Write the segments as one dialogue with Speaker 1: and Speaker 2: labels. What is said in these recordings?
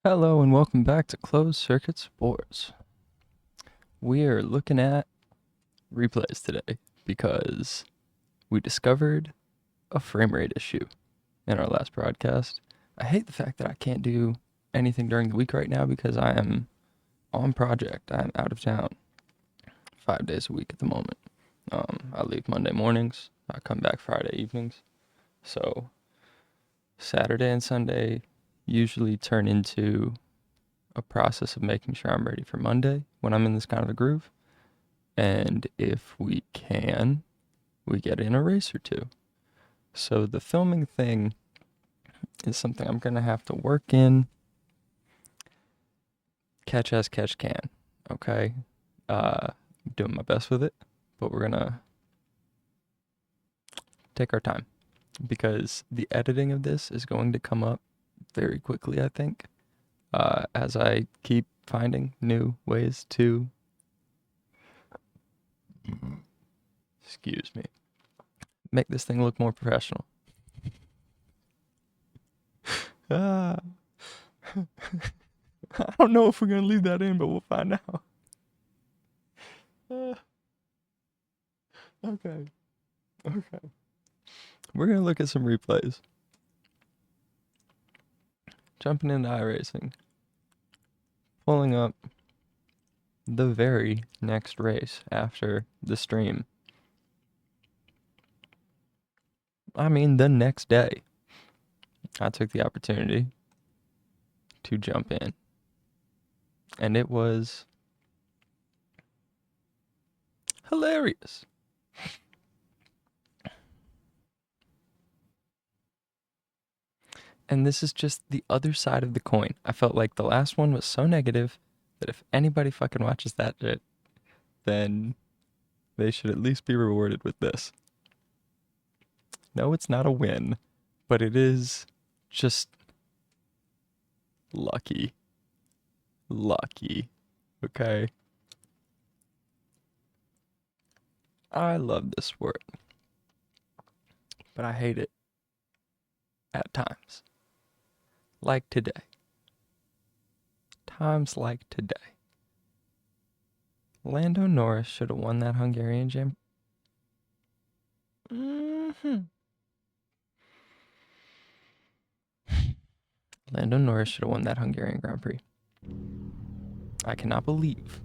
Speaker 1: Hello and welcome back to Closed Circuit Sports. We are looking at replays today because we discovered a frame rate issue in our last broadcast. I hate the fact that I can't do anything during the week right now because I am on project. I'm out of town 5 days a week at the moment. I leave Monday mornings. I come back Friday evenings. So Saturday and Sunday usually turn into a process of making sure I'm ready for Monday when I'm in this kind of a groove. And if we can, we get in a race or two. So the filming thing is something I'm going to have to work in. Catch as catch can. Okay? Doing my best with it, but we're going to take our time because the editing of this is going to come up very quickly, I think, as I keep finding new ways to, excuse me, make this thing look more professional. I don't know if we're going to leave that in, but we'll find out. Okay. We're going to look at some replays. Jumping into iRacing. Pulling up the very next race after the stream. I mean, the next day. I took the opportunity to jump in. And it was hilarious. And this is just the other side of the coin. I felt like the last one was so negative that if anybody fucking watches that shit, then they should at least be rewarded with this. No, it's not a win, but it is just lucky. Lucky. Okay? I love this sport, but I hate it at times. Like today. Times like today. Lando Norris should have won that Hungarian GP. Lando Norris should have won that Hungarian Grand Prix. I cannot believe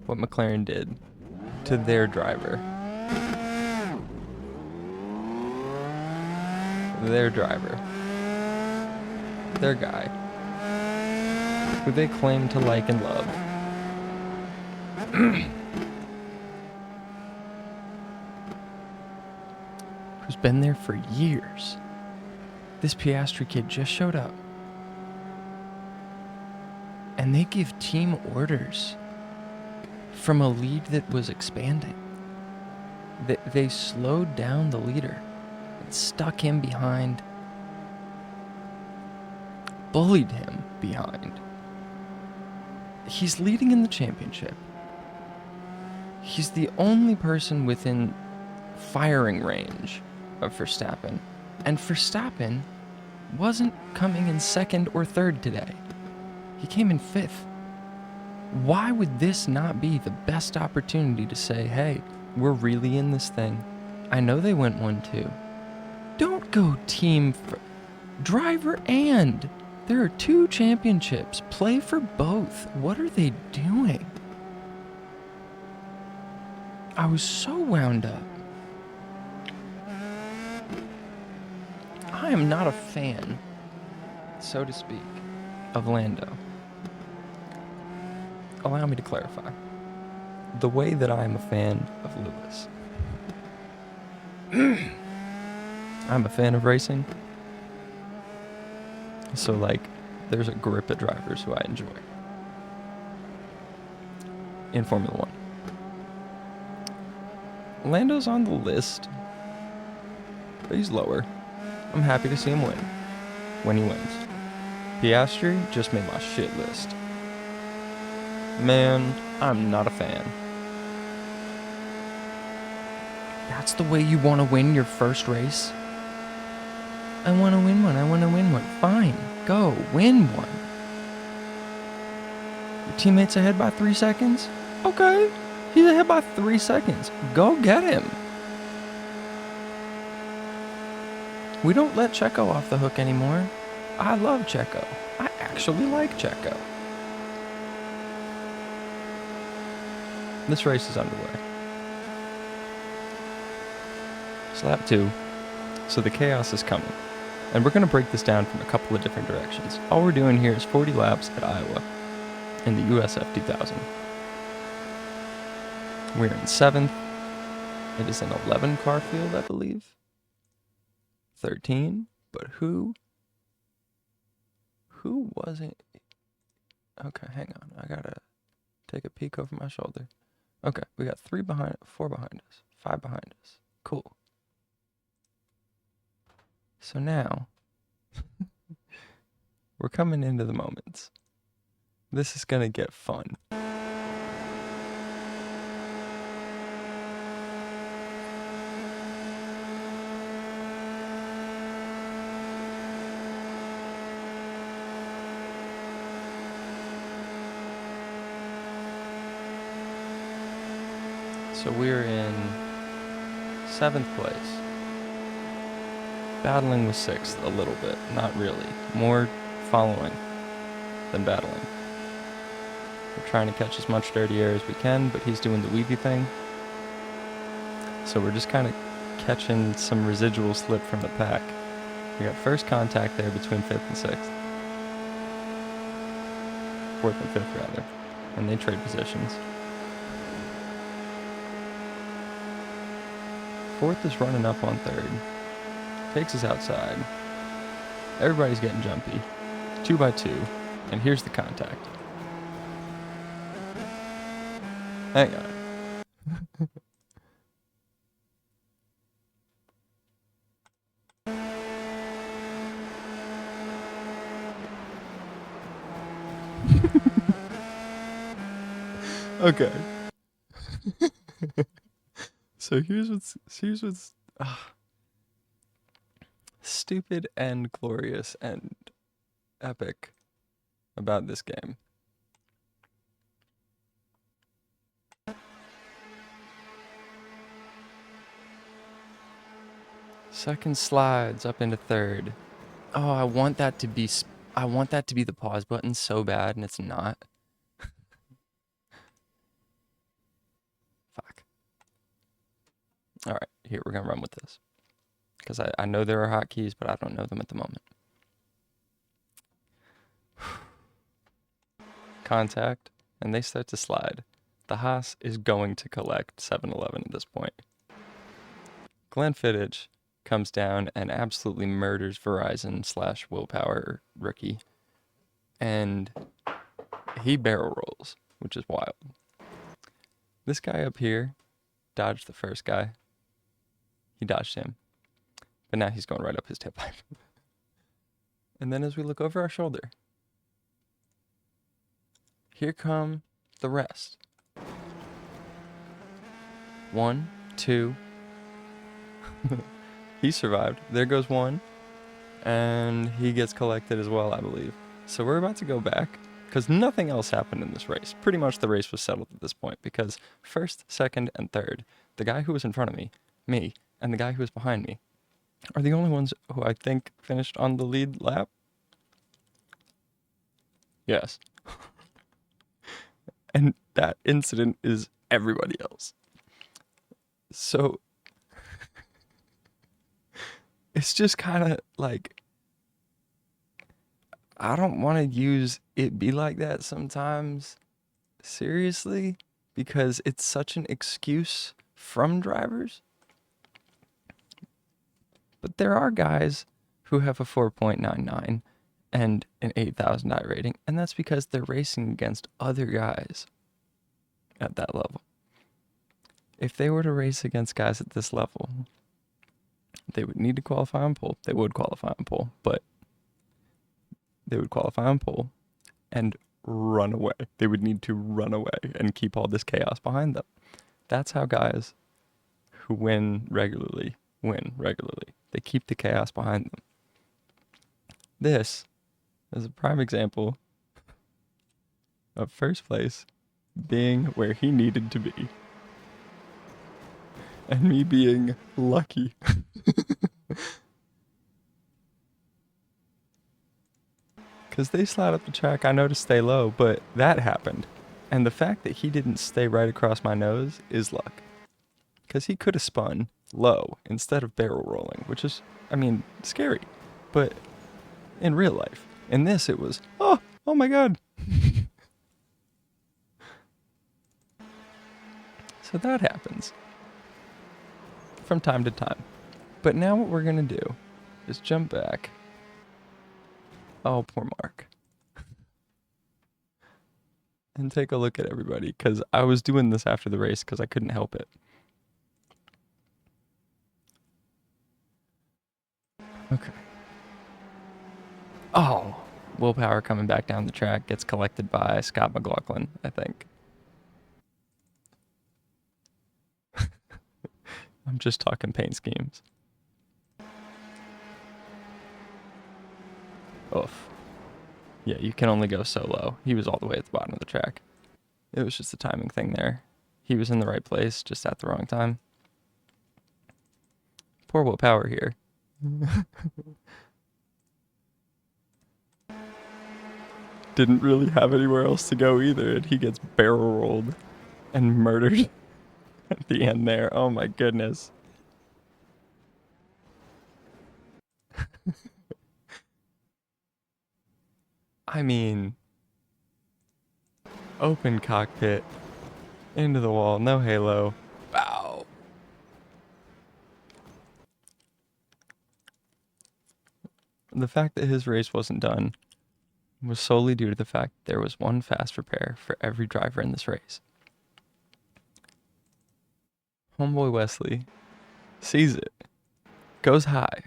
Speaker 1: what McLaren did to their driver. Their guy, who they claim to like and love. Who's been there for years. This Piastri kid just showed up. And they give team orders from a lead that was expanding. They slowed down the leader and stuck him behind, bullied him behind. He's leading in the championship. He's the only person within firing range of Verstappen. And Verstappen wasn't coming in second or third today. He came in fifth. Why would this not be the best opportunity to say, hey, we're really in this thing? I know they went 1-2. Don't go team driver and. There are 2 championships. Play for both. What are they doing? I was so wound up. I am not a fan, so to speak, of Lando. Allow me to clarify. The way that I am a fan of Lewis. I'm a fan of racing. So, there's a grip of drivers who I enjoy in Formula 1. Lando's on the list, but he's lower. I'm happy to see him win when he wins. Piastri just made my shit list. Man, I'm not a fan. That's the way you want to win your first race? I want to win one. I want to win one. Fine. Go. Win one. Your teammate's ahead by 3 seconds? Okay. He's ahead by 3 seconds. Go get him. We don't let Checo off the hook anymore. I love Checo. I actually like Checo. This race is underway. It's lap 2, so the chaos is coming. And we're going to break this down from a couple of different directions. All we're doing here is 40 laps at Iowa in the USF 2000. We're in 7th. It is an 11 car field, I believe. 13, but who wasn't? Okay, hang on. I gotta take a peek over my shoulder. Okay, we got 4 behind us, 5 behind us. Cool. So now, we're coming into the moments. This is gonna get fun. So we're in 7th place. Battling with 6th a little bit, not really. More following than battling. We're trying to catch as much dirty air as we can, but he's doing the weavy thing. So we're just kind of catching some residual slip from the pack. We got first contact there between 5th and 6th. 4th and 5th rather. And they trade positions. 4th is running up on 3rd. Takes us outside. Everybody's getting jumpy. 2 by 2. And here's the contact. Hang on. Okay. So here's what's stupid and glorious and epic about this game. Second slides up into 3rd. Oh, I want that to be the pause button so bad, and it's not. Fuck. All right, here, we're gonna run with this. Because I know there are hotkeys, but I don't know them at the moment. Contact, and they start to slide. The Haas is going to collect 7-11 at this point. Glenfiddich comes down and absolutely murders Verizon / Willpower rookie. And he barrel rolls, which is wild. This guy up here dodged the first guy. He dodged him. But now he's going right up his tailpipe. And then as we look over our shoulder, here come the rest. 1, 2. He survived. There goes 1. And he gets collected as well, I believe. So we're about to go back, because nothing else happened in this race. Pretty much the race was settled at this point, because 1st, 2nd, and 3rd, the guy who was in front of me, and the guy who was behind me, are the only ones who I think finished on the lead lap. Yes. And that incident is everybody else. So it's just kind of like, I don't want to use it be like that sometimes seriously, because it's such an excuse from drivers. But there are guys who have a 4.99 and an 8,000 I rating, and that's because they're racing against other guys at that level. If they were to race against guys at this level, they would need to qualify on pole. They would qualify on pole, but they would qualify on pole and run away. They would need to run away and keep all this chaos behind them. That's how guys who win regularly. They keep the chaos behind them. This is a prime example of first place being where he needed to be. And me being lucky. Because they slide up the track, I know to stay low, but that happened. And the fact that he didn't stay right across my nose is luck. Because he could have spun low instead of barrel rolling, which is, I mean, scary. But in real life, in this it was, oh my god. So that happens from time to time. But now what we're going to do is jump back. Oh, poor Mark. And take a look at everybody, because I was doing this after the race because I couldn't help it. Okay. Oh, willpower coming back down the track gets collected by Scott McLaughlin, I think. I'm just talking paint schemes. Oof. Yeah, you can only go so low. He was all the way at the bottom of the track. It was just a timing thing there. He was in the right place, just at the wrong time. Poor willpower here. Didn't really have anywhere else to go either, and he gets barrel rolled and murdered at the end there. Oh my goodness. I mean, open cockpit, into the wall, no halo. Wow. The fact that his race wasn't done was solely due to the fact that there was one fast repair for every driver in this race. Homeboy Wesley sees it, goes high,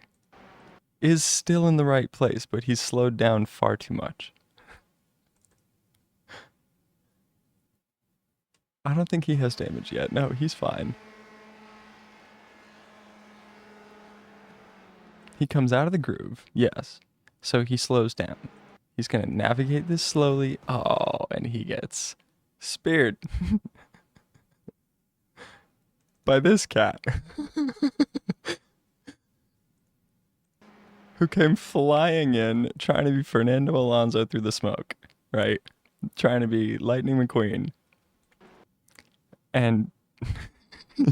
Speaker 1: is still in the right place, but he's slowed down far too much. I don't think he has damage yet. No, he's fine. He comes out of the groove, yes. So he slows down. He's going to navigate this slowly. Oh, and he gets speared by this cat who came flying in trying to be Fernando Alonso through the smoke, right? Trying to be Lightning McQueen. And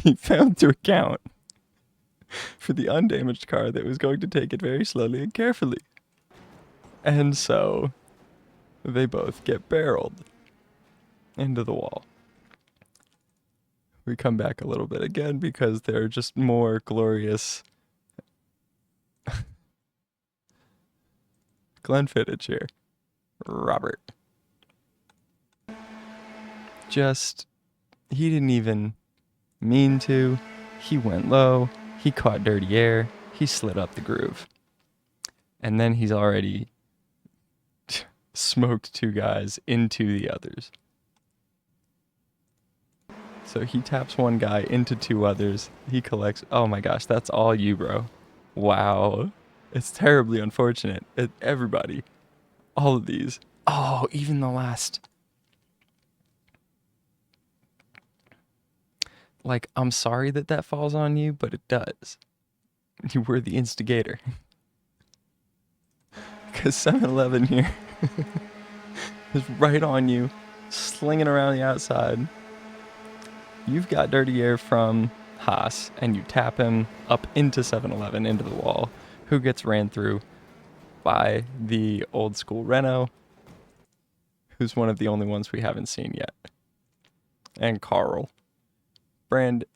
Speaker 1: he failed to account for the undamaged car that was going to take it very slowly and carefully. And so they both get barreled into the wall. We come back a little bit again because they're just more glorious Glenfiddich here. Robert. Just, he didn't even mean to. He went low. He caught dirty air. He slid up the groove. And then he's already smoked two guys into the others. So he taps one guy into two others. He collects. Oh my gosh, that's all you, bro. Wow. It's terribly unfortunate. Everybody. All of these. Oh, even the last. Like, I'm sorry that falls on you, but it does. You were the instigator. Because 7-Eleven here is right on you, slinging around the outside. You've got dirty air from Haas, and you tap him up into 7-Eleven, into the wall, who gets ran through by the old school Renault, who's one of the only ones we haven't seen yet. And Carl.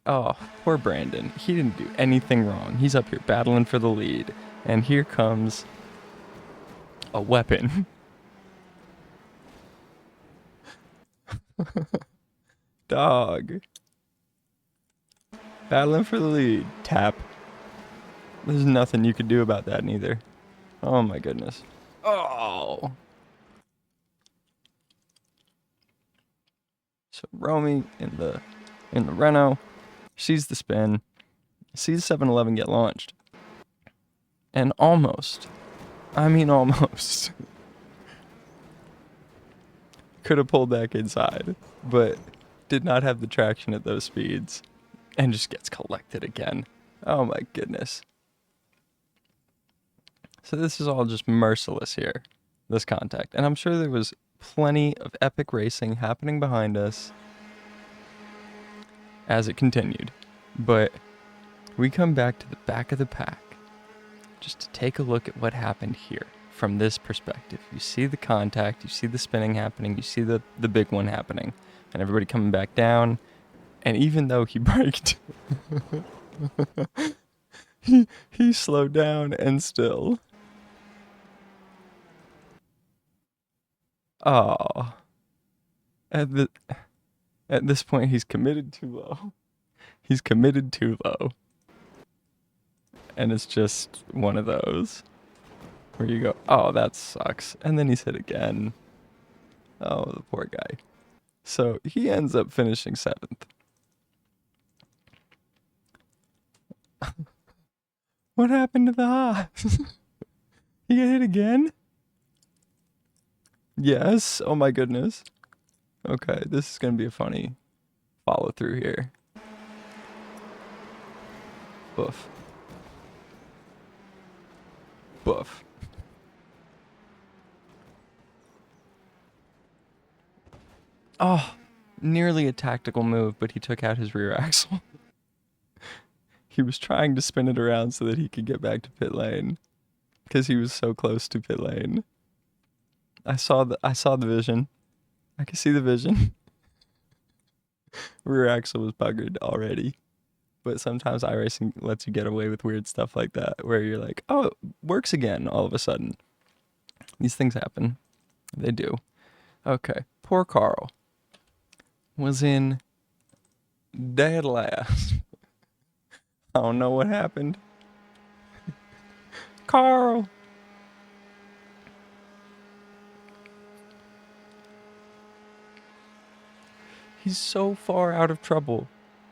Speaker 1: Oh, poor Brandon. He didn't do anything wrong. He's up here battling for the lead. And here comes a weapon. Dog. Battling for the lead. Tap. There's nothing you could do about that neither. Oh my goodness. Oh. So Romy in the Renault sees the spin, sees 7-Eleven get launched, and almost I mean, almost. Could have pulled back inside, but did not have the traction at those speeds and just gets collected again. Oh my goodness. So this is all just merciless here, this contact. And I'm sure there was plenty of epic racing happening behind us as it continued. But we come back to the back of the pack just to take a look at what happened here from this perspective. You see the contact, you see the spinning happening, you see the big one happening, and everybody coming back down. And even though he braked, he slowed down and still. Oh. At the at this point he's committed too low. He's committed too low. And it's just one of those where you go, oh, that sucks. And then he's hit again. Oh, the poor guy. So he ends up finishing 7th. What happened to the Haas? He got hit again? Yes. Oh my goodness. Okay, this is going to be a funny follow through here. Boof. Boof. Oh, nearly a tactical move, but he took out his rear axle. He was trying to spin it around so that he could get back to pit lane because he was so close to pit lane. I saw the vision. I could see the vision. Rear axle was buggered already. But sometimes iRacing lets you get away with weird stuff like that where you're like, oh, it works again all of a sudden. These things happen. They do. Okay. Poor Carl was in dead last. I don't know what happened. Carl! He's so far out of trouble.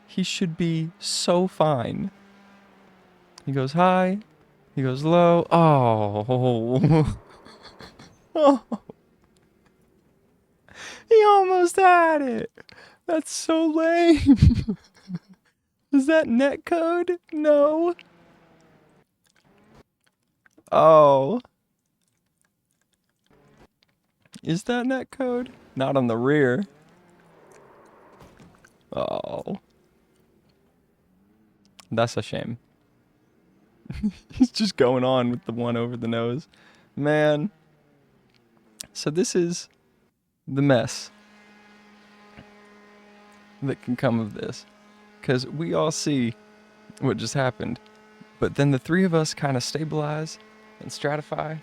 Speaker 1: He should be so fine. He goes high. He goes low. Oh. Oh. He almost had it. That's so lame. Is that net code? No. Oh. Is that net code? Not on the rear. Oh. That's a shame. He's just going on with the one over the nose. Man. So this is the mess that can come of this. Because we all see what just happened. But then the three of us kind of stabilize and stratify.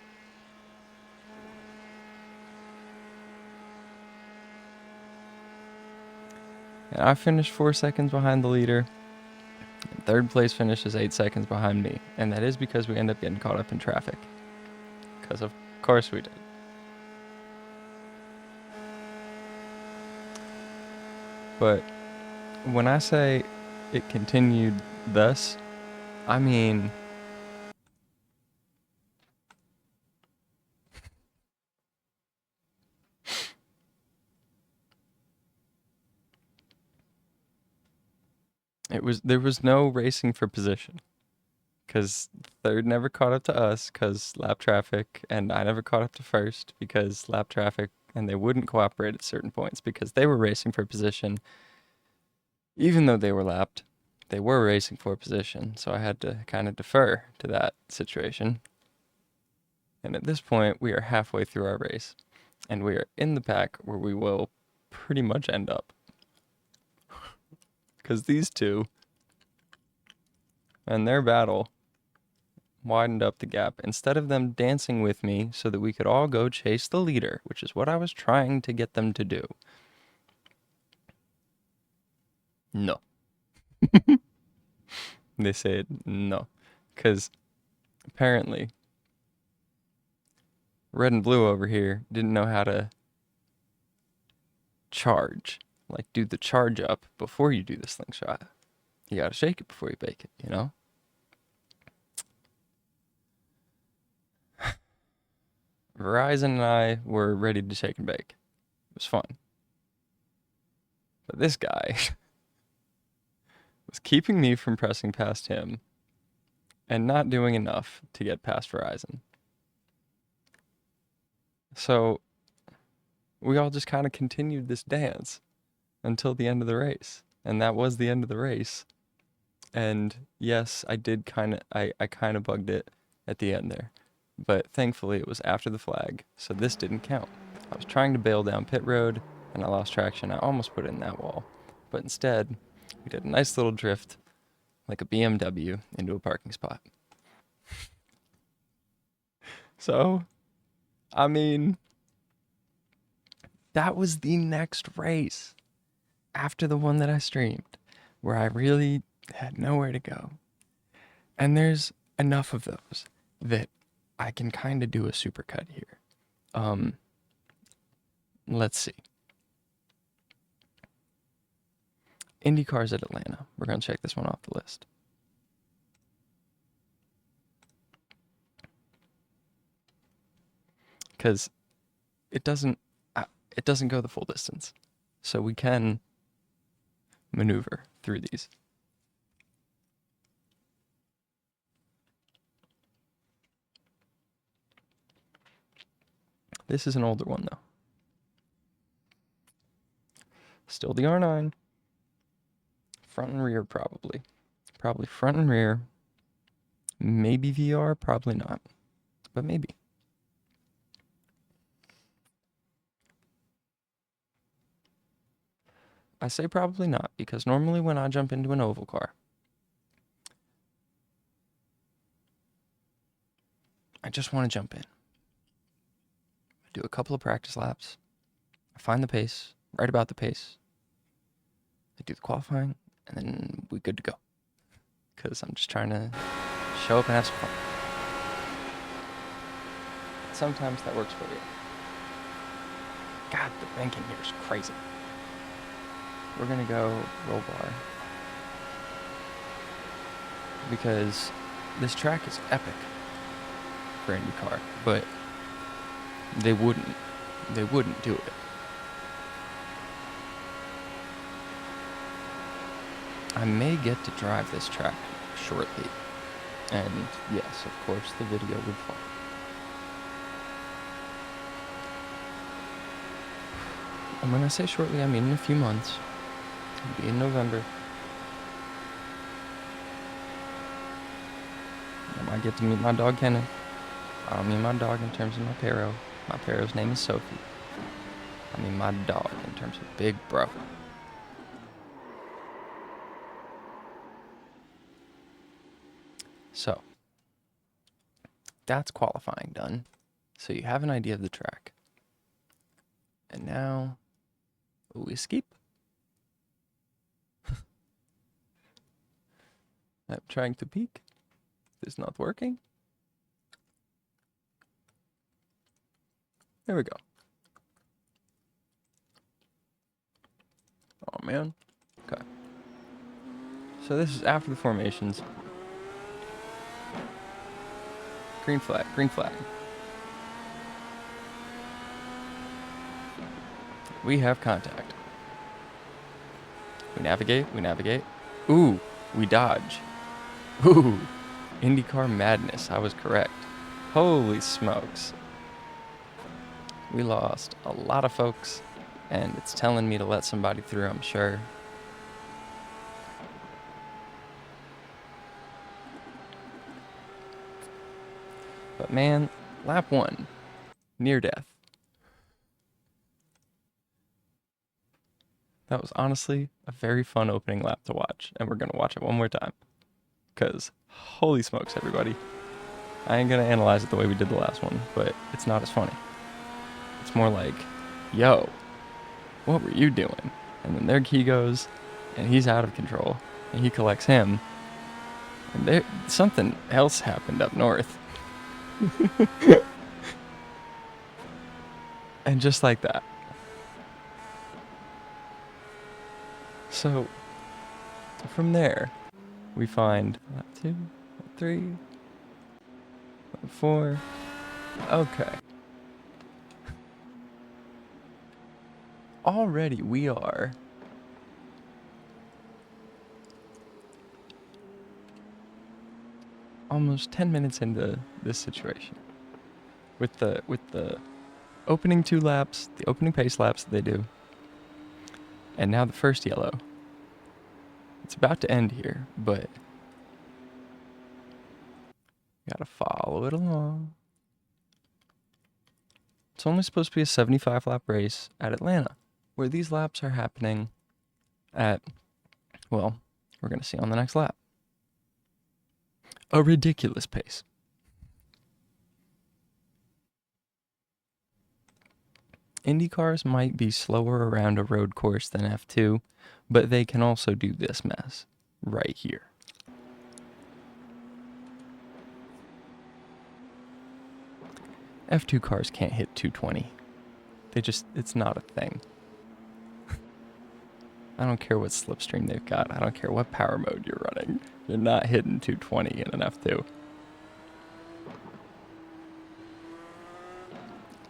Speaker 1: And I finished 4 seconds behind the leader. And third place finishes 8 seconds behind me. And that is because we end up getting caught up in traffic. Because of course we did. But when I say it continued thus, I mean there was no racing for position. Because third never caught up to us because lap traffic, and I never caught up to first because lap traffic, and they wouldn't cooperate at certain points because they were racing for position. Even though they were lapped, they were racing for position, so I had to kind of defer to that situation. And at this point, we are halfway through our race, and we are in the pack where we will pretty much end up. Because these two and their battle widened up the gap instead of them dancing with me so that we could all go chase the leader, which is what I was trying to get them to do. No. They said no. Because apparently red and blue over here didn't know how to charge. Like, do the charge up before you do the slingshot. You gotta shake it before you bake it, you know? Verizon and I were ready to shake and bake. It was fun. But this guy was keeping me from pressing past him and not doing enough to get past Verizon. So we all just kind of continued this dance until the end of the race. And that was the end of the race. And yes, I kind of bugged it at the end there. But thankfully it was after the flag, so this didn't count. I was trying to bail down pit road and I lost traction. I almost put it in that wall. But instead, we did a nice little drift like a BMW into a parking spot. So, I mean, that was the next race after the one that I streamed where I really had nowhere to go. And there's enough of those that I can kind of do a supercut here. Let's see. Indy cars at Atlanta. We're going to check this one off the list. Because it doesn't go the full distance. So we can maneuver through these. This is an older one though. Still the R9. Front and rear probably. Probably front and rear. Maybe VR, probably not. But maybe. I say probably not because normally when I jump into an oval car, I just want to jump in. I do a couple of practice laps. I find the pace, right about the pace. I do the qualifying, and then we're good to go. Because I'm just trying to show up and have some fun. Sometimes that works for you. God, the banking here is crazy. We're gonna go roll bar. Because this track is epic for IndyCar, but they wouldn't do it. I may get to drive this track shortly, and yes, of course, the video would fall. And when I say shortly, I mean in a few months. It'll be in November. I might get to meet my dog Kenneth. I don't mean my dog in terms of my Pero. My Pero's name is Sophie. I mean my dog in terms of big bro. So, that's qualifying done. So you have an idea of the track. And now, we skip. I'm trying to peek. It's not working. There we go. Oh man. Okay. So this is after the formations. Green flag, green flag. We have contact. We navigate, we navigate. Ooh, we dodge. Ooh, IndyCar madness, I was correct. Holy smokes. We lost a lot of folks, and it's telling me to let somebody through, I'm sure. But man, lap 1, near death. That was honestly a very fun opening lap to watch, and we're going to watch it one more time. Because, holy smokes, everybody. I ain't going to analyze it the way we did the last one, but it's not as funny. It's more like, yo, what were you doing? And then there he goes, and he's out of control, and he collects him. And there, something else happened up north. And just like that. So, from there, we find lap 2, lap 3, lap 4. Okay. already we are almost 10 minutes into this situation. With the opening 2 laps, the opening pace laps that they do, and now the first yellow. It's about to end here, but you gotta follow it along. It's only supposed to be a 75 lap race at Atlanta, where these laps are happening at, well, we're gonna see on the next lap, a ridiculous pace. Indy cars might be slower around a road course than F2, but they can also do this mess right here. F2 cars can't hit 220. It's not a thing. I don't care what slipstream they've got. I don't care what power mode you're running. You're not hitting 220 in an F2.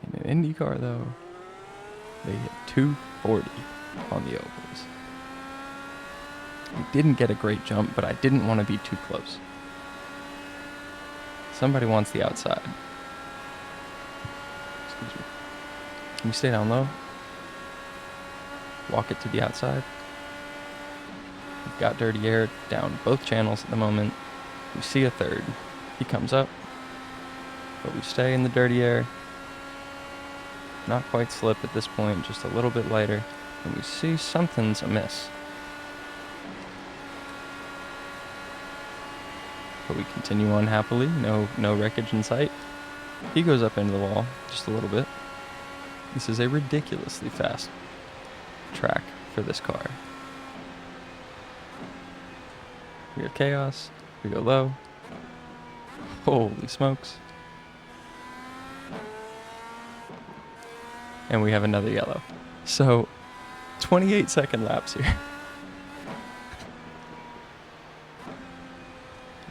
Speaker 1: In an Indy car, though, they hit 240 on the ovals. We didn't get a great jump, but I didn't want to be too close. Somebody wants the outside. Excuse me. Can you stay down low? Walk it to the outside. We've got dirty air down both channels at the moment. We see a third. He comes up, but we stay in the dirty air. Not quite slip at this point, just a little bit lighter. And we see something's amiss. But we continue on happily, no wreckage in sight. He goes up into the wall just a little bit. This is a ridiculously fast track for this car. We have chaos, we go low. Holy smokes. And we have another yellow. So, 28-second laps here.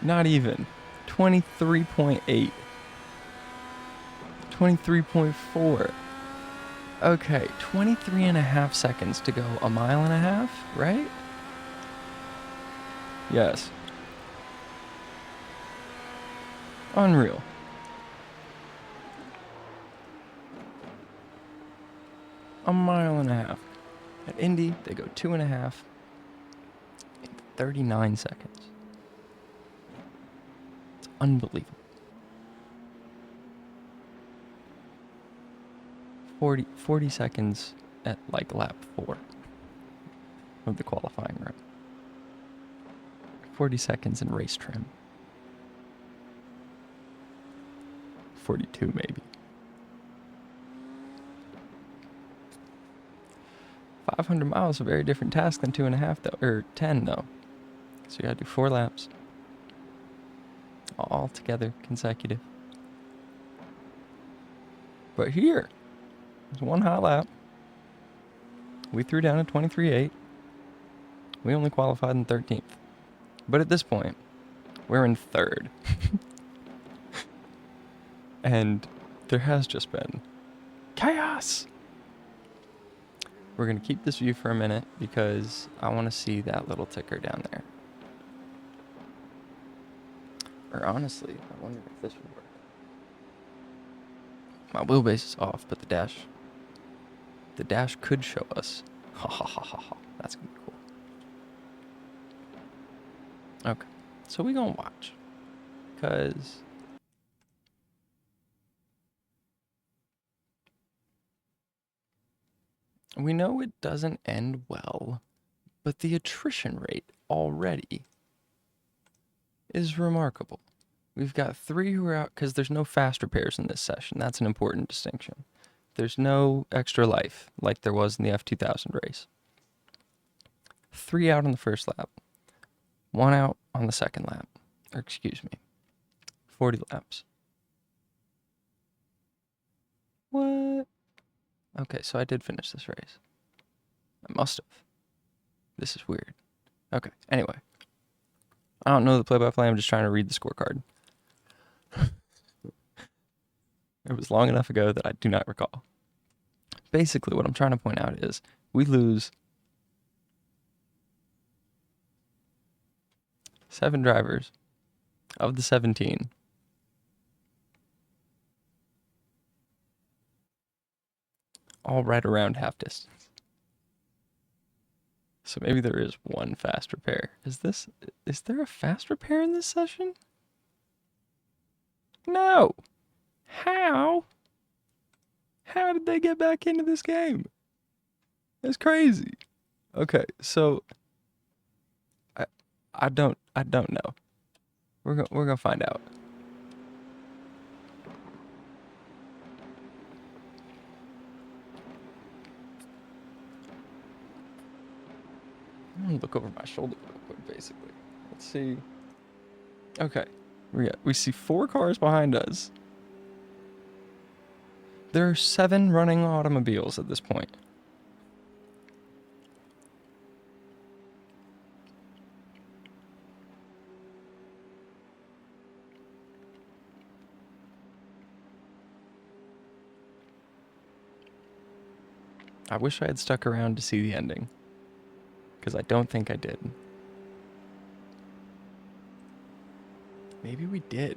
Speaker 1: Not even. 23.8. 23.4. Okay, 23 and a half seconds to go a mile and a half, right? Yes. Unreal. A mile and a half. At Indy, they go 2.5 in 39 seconds. It's unbelievable. 40 seconds at like lap 4 of the qualifying run. 40 seconds in race trim. 42 maybe. 500 miles, a very different task than 2.5 though, or 10 though. So you gotta do 4 laps. All together, consecutive. But here, there's one hot lap. We threw down a 23.8. We only qualified in 13th. But at this point, we're in 3rd. And there has just been chaos. We're going to keep this view for a minute because I want to see that little ticker down there. Or honestly, I wonder if this would work. My wheelbase is off, but the dash could show us. Ha ha ha ha ha. That's going to be cool. Okay, so we going to watch. Because we know it doesn't end well, but the attrition rate already is remarkable. We've got 3 who are out because there's no fast repairs in this session. That's an important distinction. There's no extra life like there was in the F2000 race. 3 out on the first lap. 1 out on the second lap. Or excuse me, 40 laps. What? Okay, so I did finish this race. I must have. This is weird. Okay, anyway. I don't know the play-by-play, I'm just trying to read the scorecard. It was long enough ago that I do not recall. Basically, what I'm trying to point out is We lose 7 drivers of the 17. All right around half distance. So maybe there is one fast repair. Is there a fast repair in this session? No. How? How did they get back into this game? That's crazy. Okay, so I don't know. We're gonna find out. I'm gonna look over my shoulder real quick, basically. Let's see. Okay, we see 4 cars behind us. There are 7 running automobiles at this point. I wish I had stuck around to see the ending, because I don't think I did. Maybe we did.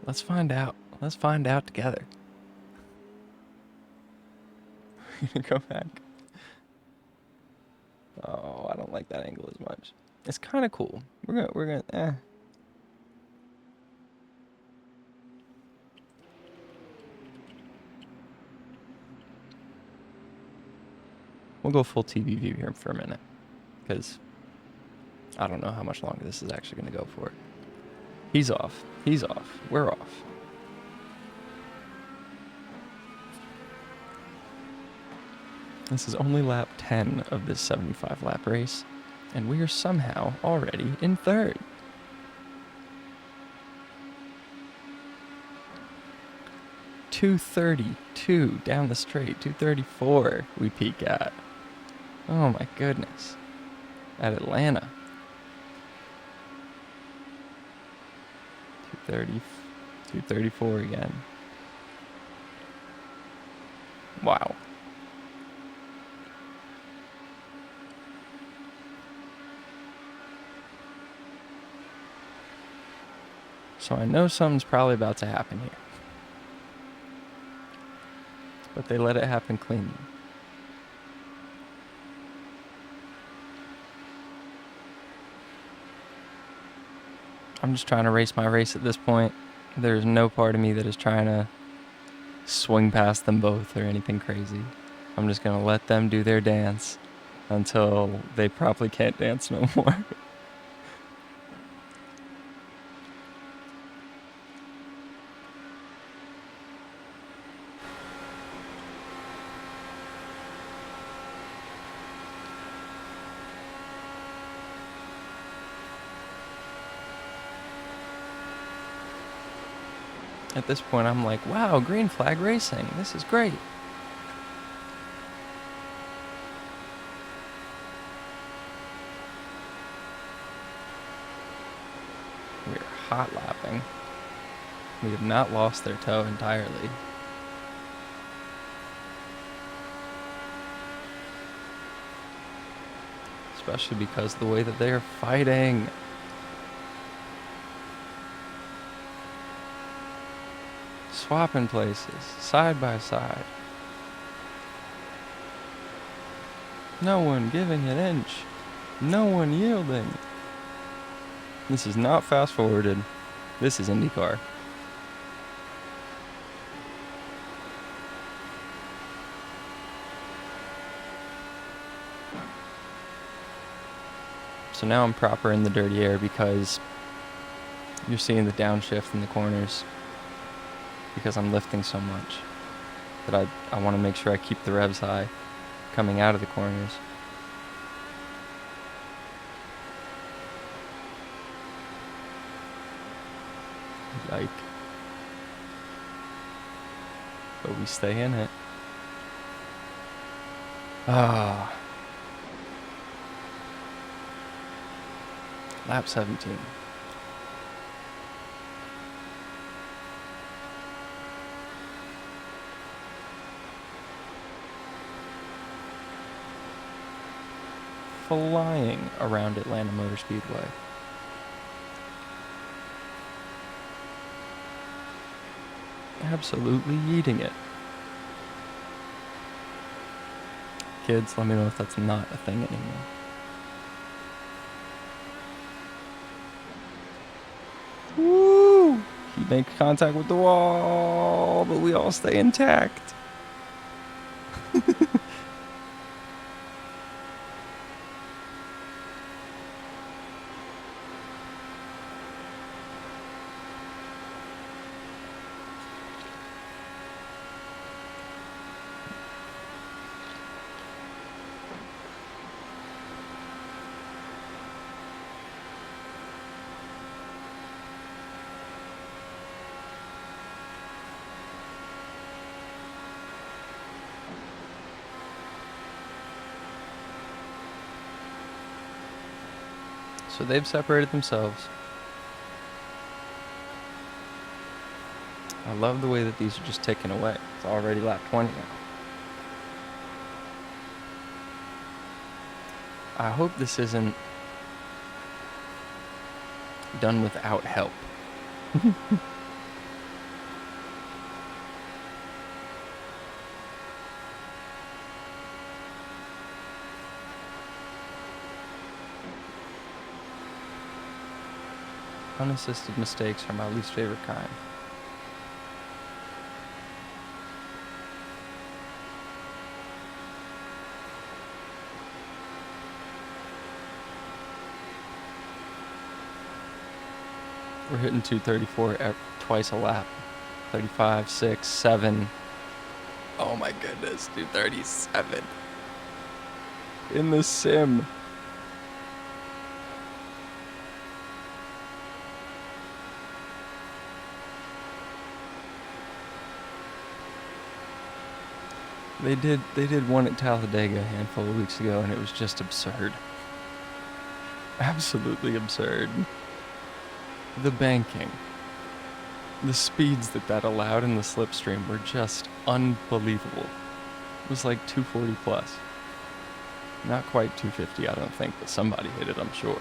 Speaker 1: Let's find out. Let's find out together. We're gonna go back. Oh, I don't like that angle as much. It's kind of cool. We're gonna. We'll go full TV view here for a minute, because I don't know how much longer this is actually gonna go for. He's off. He's off. We're off. This is only lap 10 of this 75 lap race, and we are somehow already in 3rd. .232 down the straight, 234 we peak at. Oh my goodness. At Atlanta. 230, 234 again. Wow. So I know something's probably about to happen here. But they let it happen cleanly. I'm just trying to race my race at this point. There's no part of me that is trying to swing past them both or anything crazy. I'm just going to let them do their dance until they probably can't dance no more. At this point, I'm like, wow, green flag racing. This is great. We're hot lapping. We have not lost their toe entirely. Especially because of the way that they are fighting. Swapping places, side by side. No one giving an inch. No one yielding. This is not fast forwarded. This is IndyCar. So now I'm proper in the dirty air because you're seeing the downshift in the corners because I'm lifting so much that I want to make sure I keep the revs high coming out of the corners. Yike. But we stay in it. Ah. Lap 17. flying around Atlanta Motor Speedway. Absolutely eating it. Kids, let me know if that's not a thing anymore. Woo! He makes contact with the wall, but we all stay intact. So they've separated themselves. I love the way that these are just ticking away. It's already lap 20 now. I hope this isn't done without help. Unassisted mistakes are my least favorite kind. We're hitting 234 twice a lap. 35, 6, 7. Oh my goodness, 237. In the sim. They did one at Talladega a handful of weeks ago, and it was just absurd. Absolutely absurd. The banking, the speeds that allowed in the slipstream were just unbelievable. It was like 240 plus. Not quite 250, I don't think, but somebody hit it, I'm sure.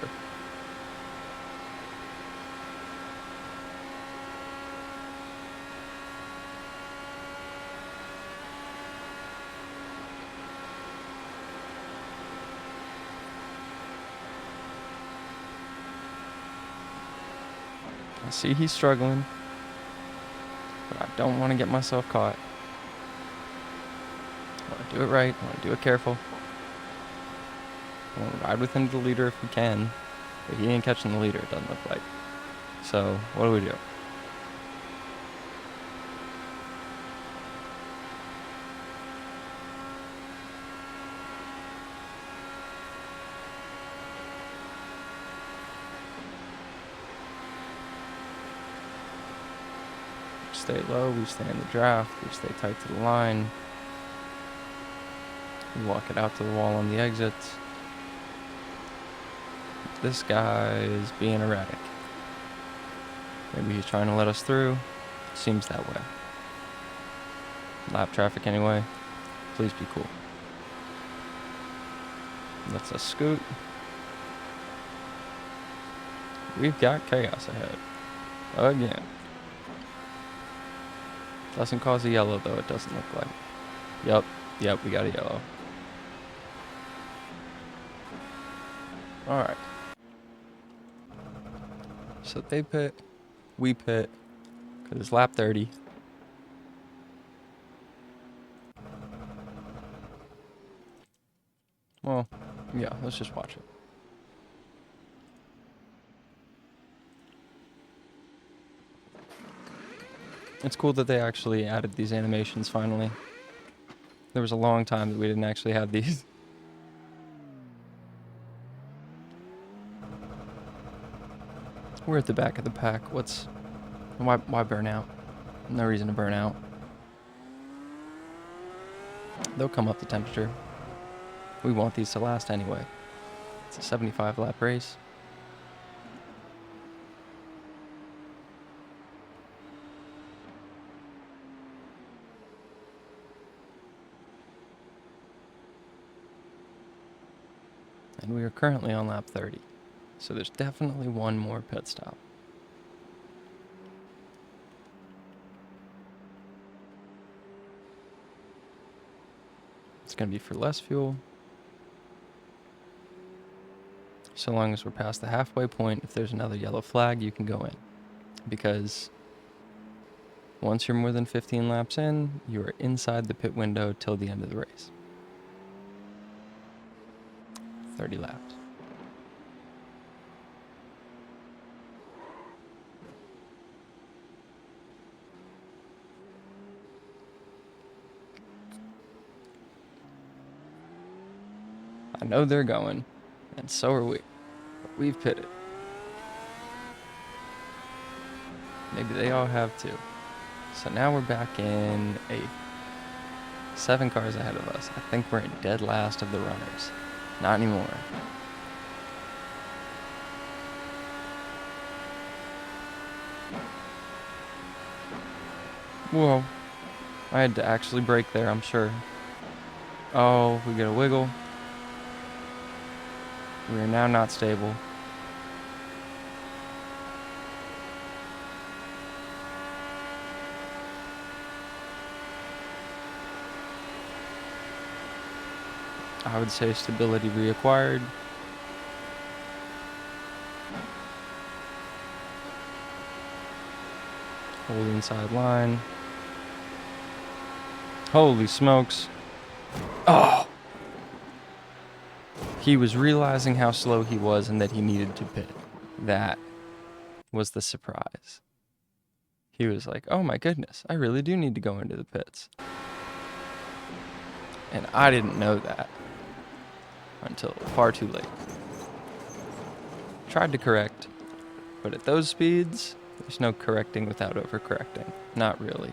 Speaker 1: I see he's struggling, but I don't want to get myself caught. I want to do it right. I want to do it careful. I want to ride with him to the leader if we can, but he ain't catching the leader, it doesn't look like. So, what do we do? Stay low, we stay in the draft, we stay tight to the line. We walk it out to the wall on the exits. This guy is being erratic. Maybe he's trying to let us through. Seems that way. Lap traffic anyway. Please be cool. Let's us scoot. We've got chaos ahead. Again. Doesn't cause a yellow though, it doesn't look like. Yep, we got a yellow. Alright. So they pit, we pit, because it's lap 30. Well, yeah, let's just watch it. It's cool that they actually added these animations finally. There was a long time that we didn't actually have these. We're at the back of the pack. Why burn out? No reason to burn out. They'll come up the temperature. We want these to last anyway. It's a 75 lap race. and we are currently on lap 30. So there's definitely one more pit stop. It's going to be for less fuel. So long as we're past the halfway point, if there's another yellow flag, you can go in. Because once you're more than 15 laps in, you are inside the pit window till the end of the race. 30 laps. I know they're going, and so are we. But we've pitted. Maybe they all have too. So now we're back in 8th. 7 cars ahead of us. I think we're in dead last of the runners. Not anymore. Whoa. I had to actually brake there, I'm sure. Oh, we get a wiggle. We are now not stable. I would say stability reacquired. Hold inside line. Holy smokes. Oh! He was realizing how slow he was and that he needed to pit. That was the surprise. He was like, oh my goodness, I really do need to go into the pits. And I didn't know that until far too late. Tried to correct, but at those speeds, there's no correcting without overcorrecting. Not really.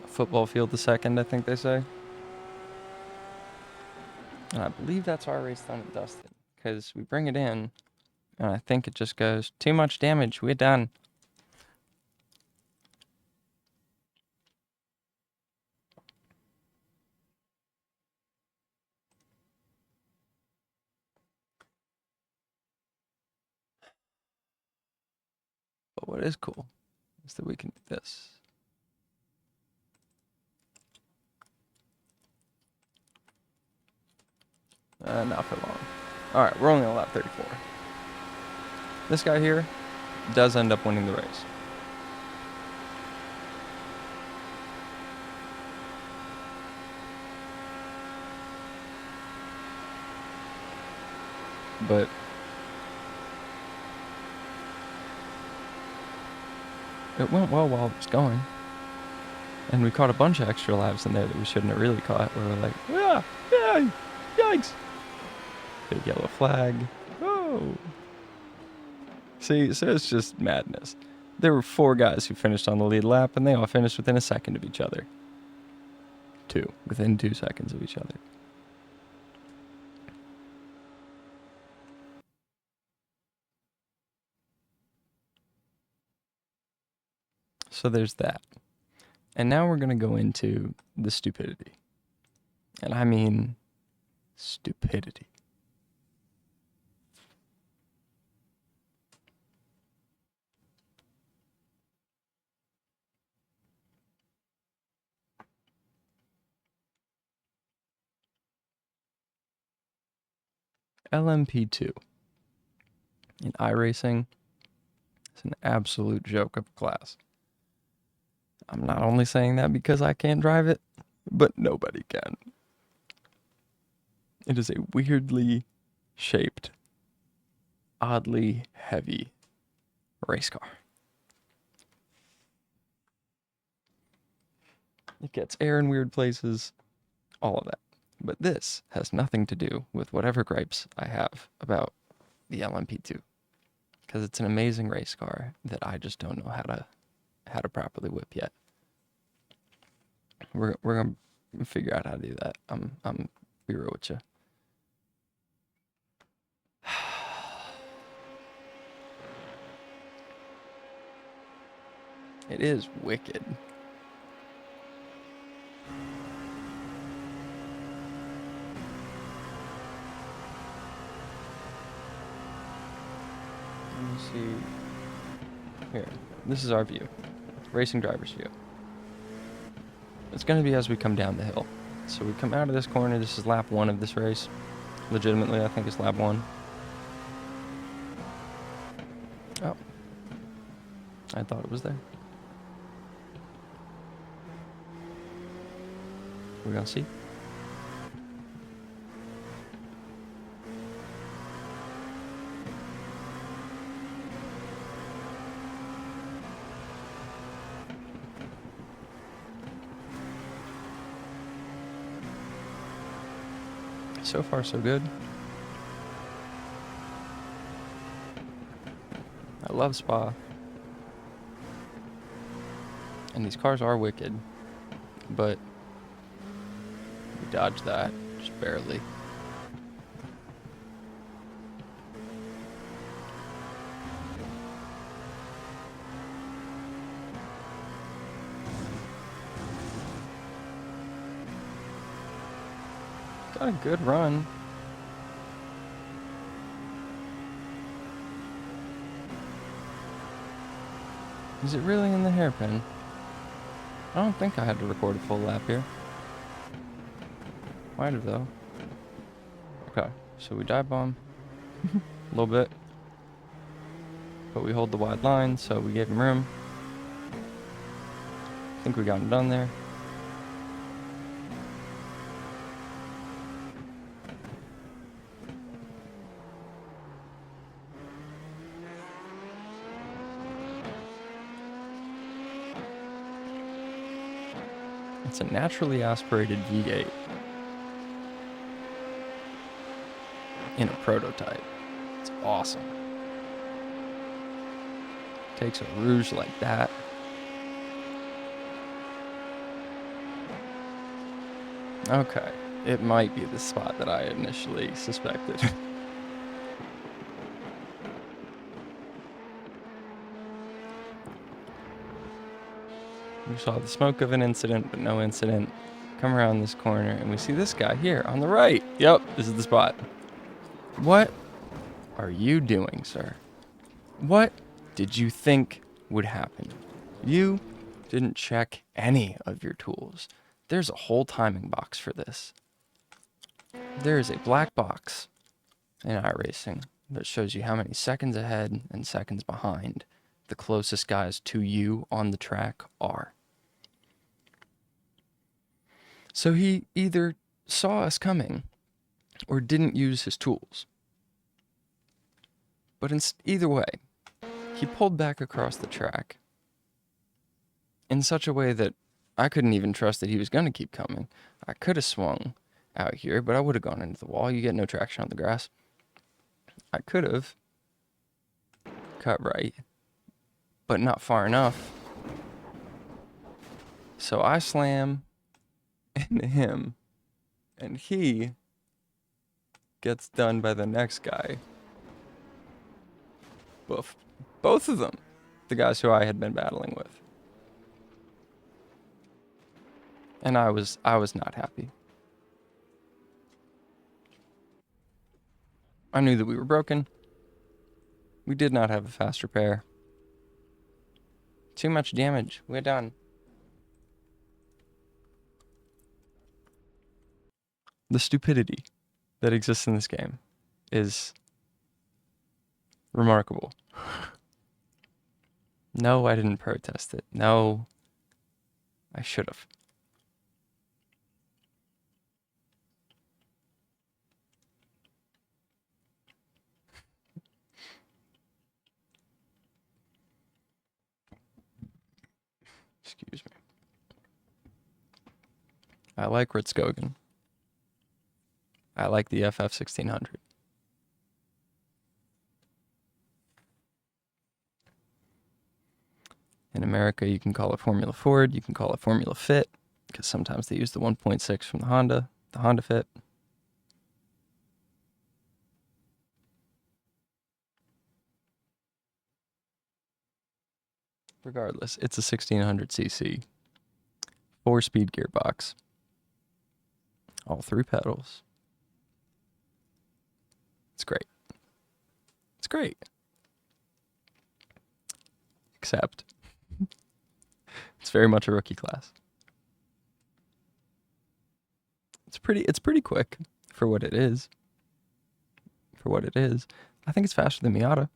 Speaker 1: A football field a second, I think they say. And I believe that's our race done and dusted. Because we bring it in, and I think it just goes, too much damage, we're done. But what is cool is that we can do this. Not for long. Alright, we're only on lap 34. This guy here does end up winning the race. But it went well while it was going. And we caught a bunch of extra laps in there that we shouldn't have really caught. Where we're like, yeah, yikes. Big yellow flag. Oh. See, so it's just madness. There were 4 guys who finished on the lead lap, and they all finished within a second of each other. 2. Within 2 seconds of each other. So there's that. And now we're going to go into the stupidity. And I mean stupidity. LMP2 in iRacing is an absolute joke of a class. I'm not only saying that because I can't drive it, but nobody can. It is a weirdly shaped, oddly heavy race car. It gets air in weird places, all of that. But this has nothing to do with whatever gripes I have about the LMP2. Because it's an amazing race car that I just don't know how to properly whip yet. We're gonna figure out how to do that. I'm be real with you. It is wicked. Here, this is our view. Racing driver's view. It's going to be as we come down the hill. So we come out of this corner. This is lap 1 of this race. Legitimately, I think it's lap 1. Oh. I thought it was there. We're going to see. So far, so good. I love Spa. And these cars are wicked, but we dodged that, just barely. Got a good run. Is it really in the hairpin? I don't think I had to record a full lap here. Might have though. Okay, so we dive bomb a little bit, but we hold the wide line, so we gave him room. I think we got him done there. It's a naturally aspirated V8 in a prototype. It's awesome. Takes a rouge like that. Okay, it might be the spot that I initially suspected. We saw the smoke of an incident, but no incident. Come around this corner, and we see this guy here on the right. Yep, this is the spot. What are you doing, sir? What did you think would happen? You didn't check any of your tools. There's a whole timing box for this. There is a black box in iRacing that shows you how many seconds ahead and seconds behind the closest guys to you on the track are. So he either saw us coming or didn't use his tools. But either way, he pulled back across the track in such a way that I couldn't even trust that he was going to keep coming. I could have swung out here, but I would have gone into the wall. You get no traction on the grass. I could have cut right, but not far enough. So I slam into him, and he gets done by the next guy. Both of them, the guys who I had been battling with. And I was not happy. I knew that we were broken. We did not have a fast repair. Too much damage. We're done. The stupidity that exists in this game is remarkable. No, I didn't protest it. No, I should have. Excuse me. I like Ritskogen. I like the FF1600. In America, you can call it Formula Ford, you can call it Formula Fit, because sometimes they use the 1.6 from the Honda Fit. Regardless, it's a 1600cc, 4-speed gearbox, all 3 pedals. It's great. It's great. accept. It's very much a rookie class. It's pretty quick for what it is. I think it's faster than Miata.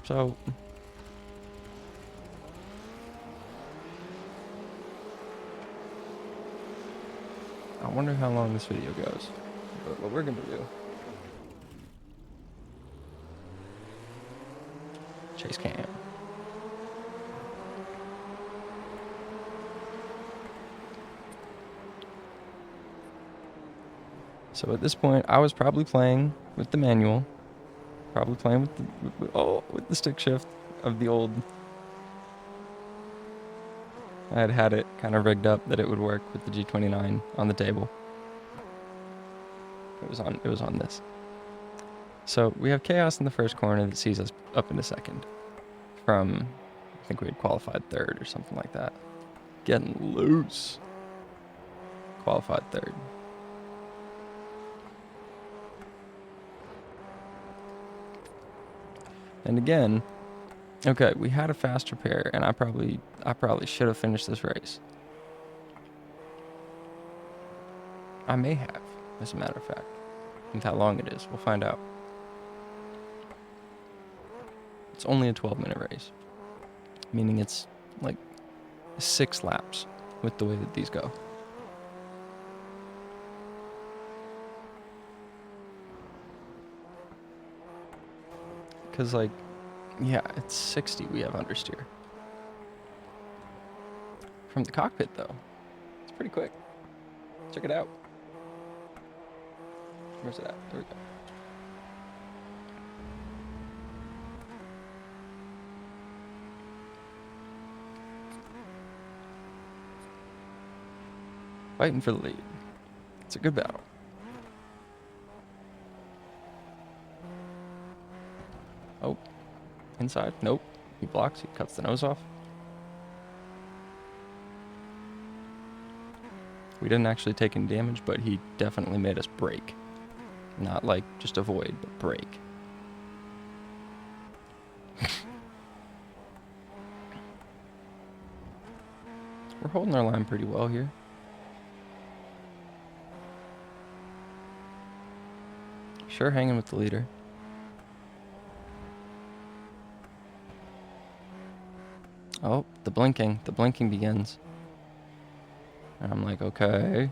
Speaker 1: So I wonder how long this video goes. But what we're gonna do, chase cam. So at this point, I was probably playing with the manual, probably playing with the stick shift of the old. I had it kind of rigged up that it would work with the G29 on the table. It was on this. So we have chaos in the first corner that sees us up into second. From, I think we had qualified third or something like that. Getting loose. Qualified third. And again, okay, we had a faster pair, and I probably should have finished this race. I may have, as a matter of fact. With how long it is, we'll find out. It's only a 12-minute race, meaning it's like 6 laps with the way that these go. Because, like, yeah, it's 60 we have understeer. From the cockpit, though, it's pretty quick. Check it out. Where's it at? There we go. Fighting for the lead. It's a good battle. Oh, inside? Nope. He blocks, he cuts the nose off. We didn't actually take any damage, but he definitely made us brake. Not like just avoid, but brake. We're holding our line pretty well here. Sure hanging with the leader. Oh, the blinking begins. And I'm like, okay.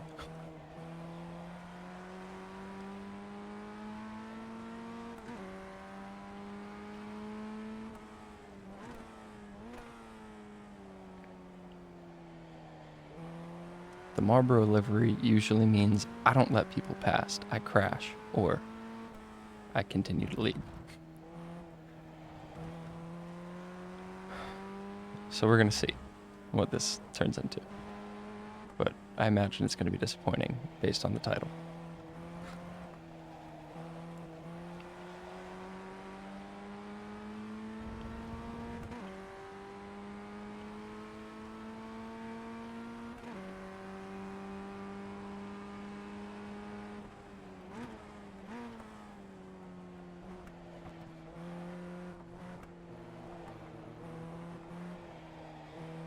Speaker 1: The Marlboro livery usually means I don't let people past. I crash, or I continue to lead. So we're going to see what this turns into. But I imagine it's going to be disappointing based on the title.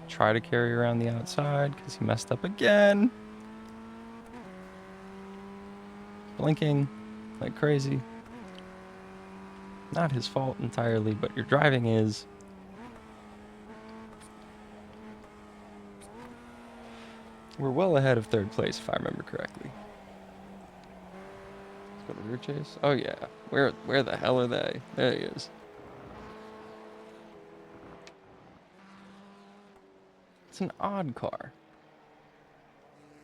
Speaker 1: Try to carry around the outside because he messed up again. Blinking like crazy. Not his fault entirely, but your driving is. We're well ahead of third place, if I remember correctly. Let's go to rear chase. Oh yeah, where the hell are they? There he is. It's an odd car.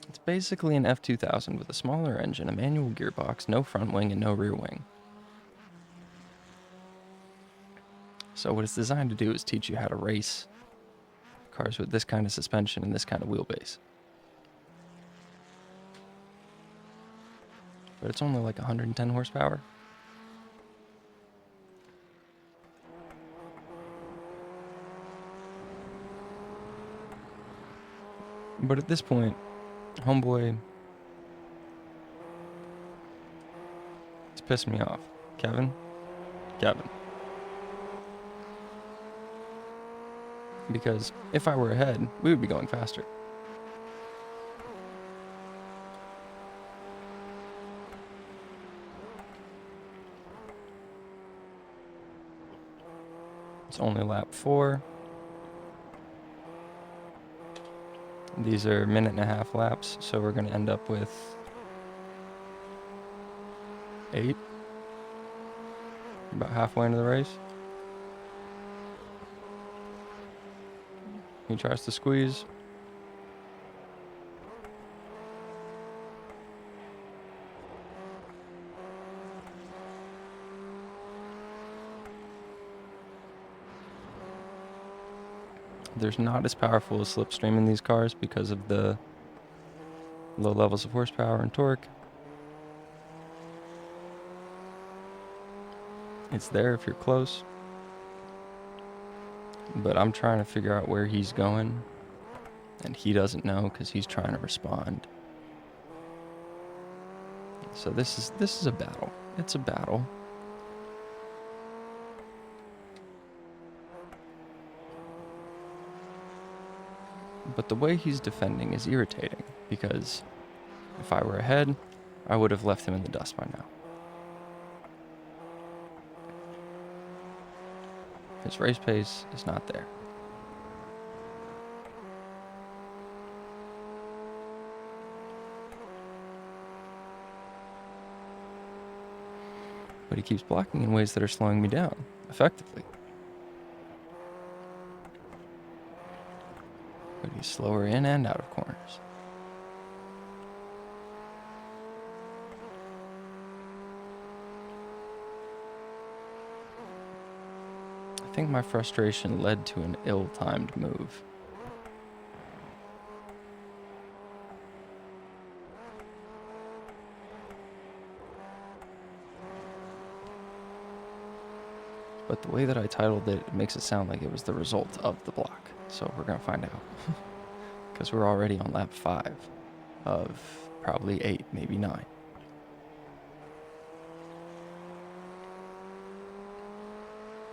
Speaker 1: It's basically an F2000 with a smaller engine, a manual gearbox, no front wing, and no rear wing. So what it's designed to do is teach you how to race cars with this kind of suspension and this kind of wheelbase. But it's only like 110 horsepower. But at this point, homeboy It's pissing me off. Kevin? Kevin. Because if I were ahead, we would be going faster. It's only lap 4. These are 1.5-minute laps, so we're going to end up with 8. About halfway into the race. He tries to squeeze. There's not as powerful a slipstream in these cars because of the low levels of horsepower and torque. It's there if you're close. But I'm trying to figure out where he's going. And he doesn't know because he's trying to respond. So this is a battle. It's a battle. But the way he's defending is irritating because if I were ahead, I would have left him in the dust by now. His race pace is not there. But he keeps blocking in ways that are slowing me down, effectively. But he's slower in and out of corners. I think my frustration led to an ill-timed move. But the way that I titled it, it makes it sound like it was the result of the block. So we're going to find out. Because we're already on lap 5 of probably 8, maybe 9.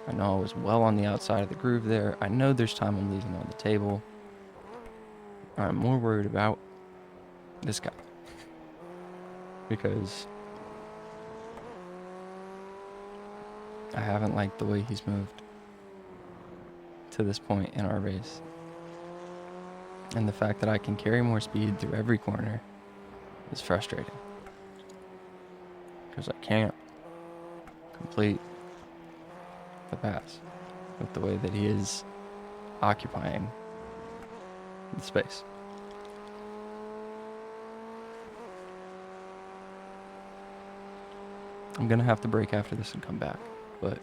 Speaker 1: I know I was well on the outside of the groove there. I know there's time I'm leaving on the table. I'm more worried about this guy. Because I haven't liked the way he's moved to this point in our race. And the fact that I can carry more speed through every corner is frustrating. Because I can't complete the pass with the way that he is occupying the space. I'm gonna have to break after this and come back, but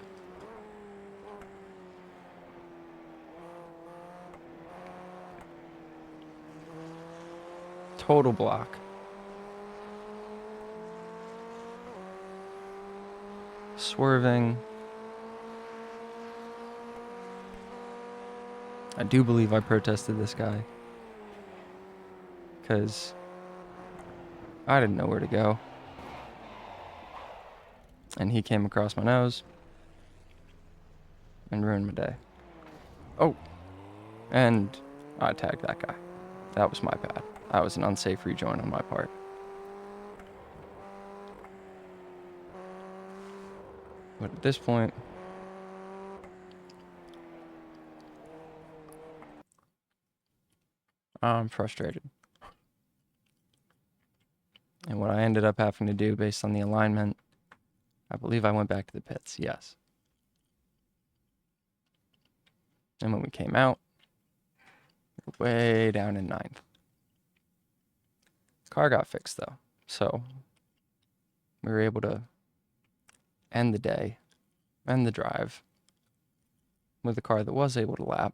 Speaker 1: total block. Swerving. I do believe I protested this guy because I didn't know where to go. And he came across my nose and ruined my day. Oh, and I tagged that guy. That was my bad. That was an unsafe rejoin on my part. But at this point, I'm frustrated. And what I ended up having to do based on the alignment, I believe I went back to the pits, yes. And when we came out, we were way down in 9th. Car got fixed though, so we were able to end the day, end the drive, with a car that was able to lap.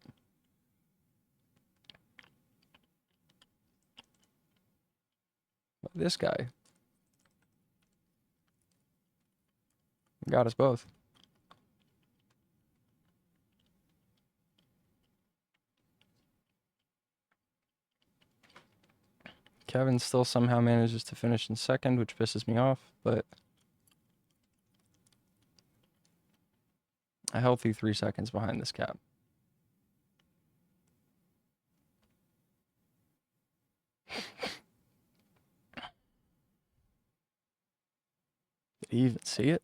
Speaker 1: But this guy got us both. Kevin still somehow manages to finish in 2nd, which pisses me off, but A healthy 3 seconds behind this cap. Did he even see it?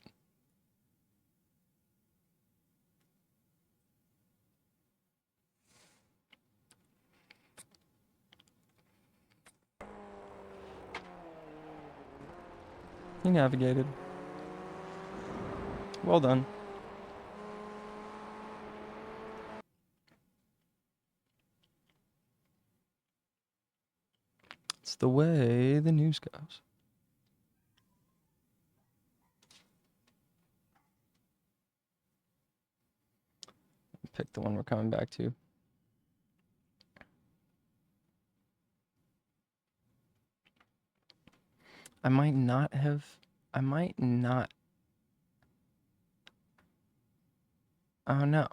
Speaker 1: He navigated. Well done. It's the way the news goes. Pick the one we're coming back to. I might not. Oh no,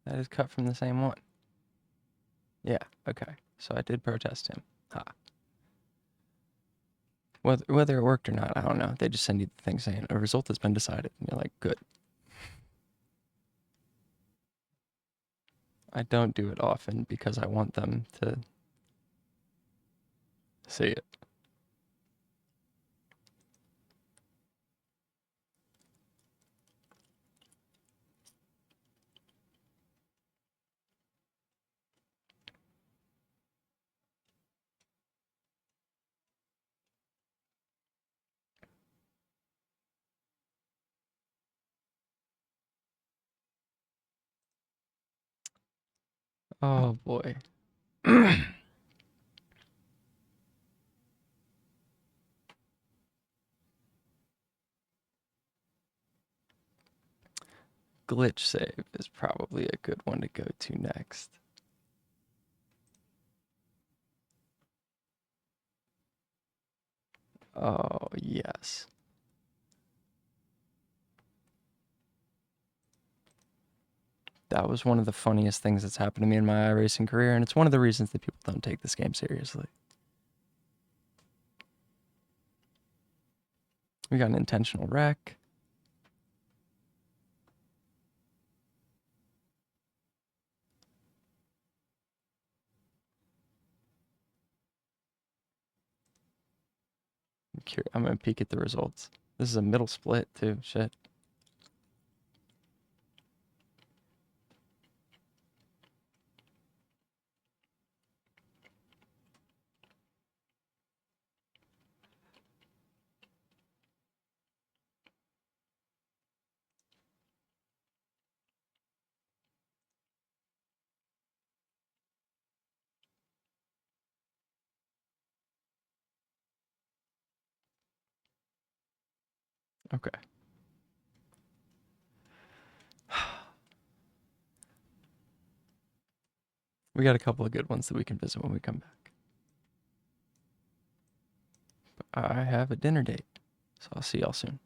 Speaker 1: that is cut from the same one. Yeah, okay. So I did protest him. Ha. Whether it worked or not, I don't know. They just send you the thing saying a result has been decided. And you're like, good. I don't do it often because I want them to see it. Oh boy. Glitch save is probably a good one to go to next. Oh, yes. That was one of the funniest things that's happened to me in my iRacing career, and it's one of the reasons that people don't take this game seriously. We got an intentional wreck. I'm gonna peek at the results. This is a middle split too. Shit. Okay. We got a couple of good ones that we can visit when we come back. But I have a dinner date, so I'll see y'all soon.